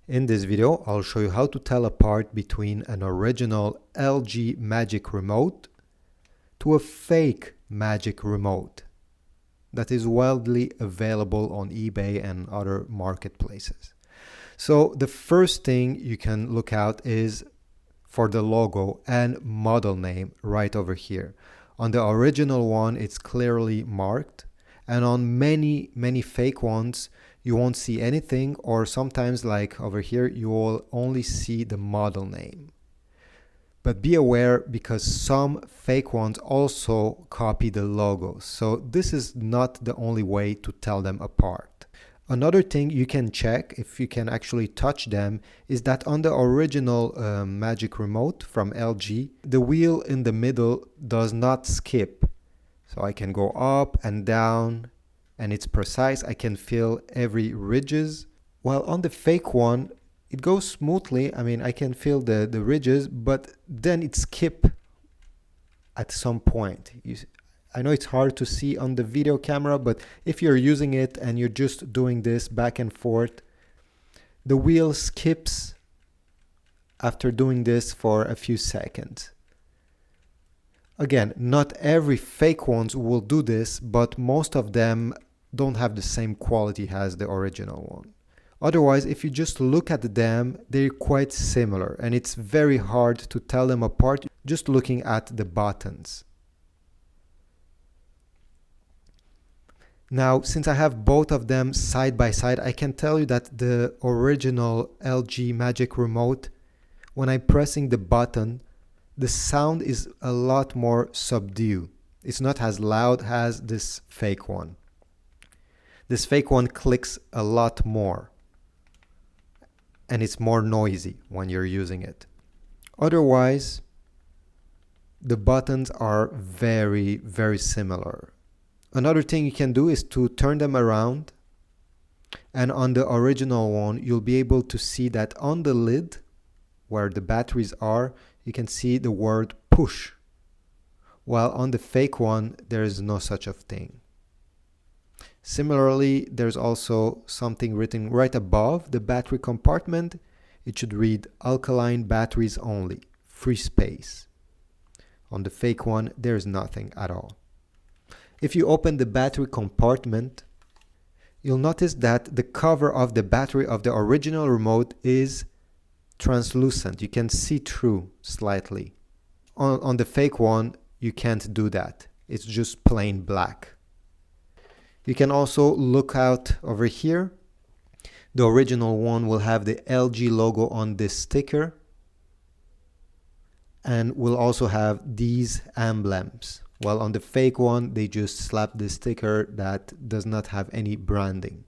In this video, I'll show you how to tell apart between an original LG Magic Remote to a fake Magic Remote that is widely available on eBay and other marketplaces. So the first thing you can look out is for the logo and model name right over here. On the original one, it's clearly marked, and on many fake ones, you won't see anything, or sometimes like over here, you will only see the model name. But be aware, because some fake ones also copy the logos. So this is not the only way to tell them apart. Another thing you can check, if you can actually touch them, is that on the original Magic Remote from LG, the wheel in the middle does not skip. So I can go up and down, and it's precise. I can feel every ridges. While on the fake one, it goes smoothly. I mean, I can feel the ridges, but then it skips at some point. I know it's hard to see on the video camera, but if you're using it and you're just doing this back and forth, the wheel skips after doing this for a few seconds. Again, not every fake ones will do this, but most of them don't have the same quality as the original one. Otherwise, if you just look at them, they're quite similar, and it's very hard to tell them apart just looking at the buttons. Now, since I have both of them side by side, I can tell you that the original LG Magic Remote, when I'm pressing the button, the sound is a lot more subdued. It's not as loud as this fake one. This fake one clicks a lot more, and it's more noisy when you're using it. Otherwise, the buttons are very similar. Another thing you can do is to turn them around, and on the original one, you'll be able to see that on the lid, where the batteries are, you can see the word push, while on the fake one, there is no such a thing. Similarly, there's also something written right above the battery compartment. It should read alkaline batteries only, free space. On the fake one, there's nothing at all. If you open the battery compartment, you'll notice that the cover of the battery of the original remote is translucent. You can see through slightly. On the fake one, you can't do that. It's just plain black. You can also look out over here. The original one will have the LG logo on this sticker, and will also have these emblems. While on the fake one, they just slap the sticker that does not have any branding.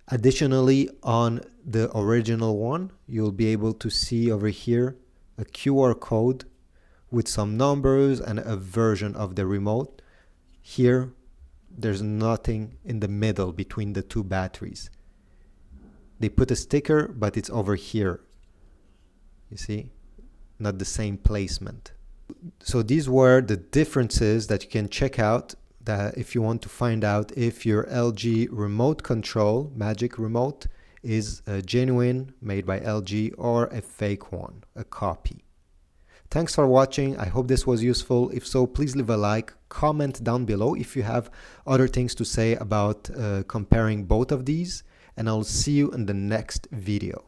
Additionally, on the original one, you'll be able to see over here a QR code with some numbers and a version of the remote. Here, there's nothing in the middle between the two batteries. They put a sticker, but it's over here. You see? Not the same placement. So these were the differences that you can check out that if you want to find out if your LG remote control, Magic Remote, is a genuine, made by LG, or a fake one, a copy. Thanks for watching. I hope this was useful. If so, please leave a like, comment down below if you have other things to say about comparing both of these, and I'll see you in the next video.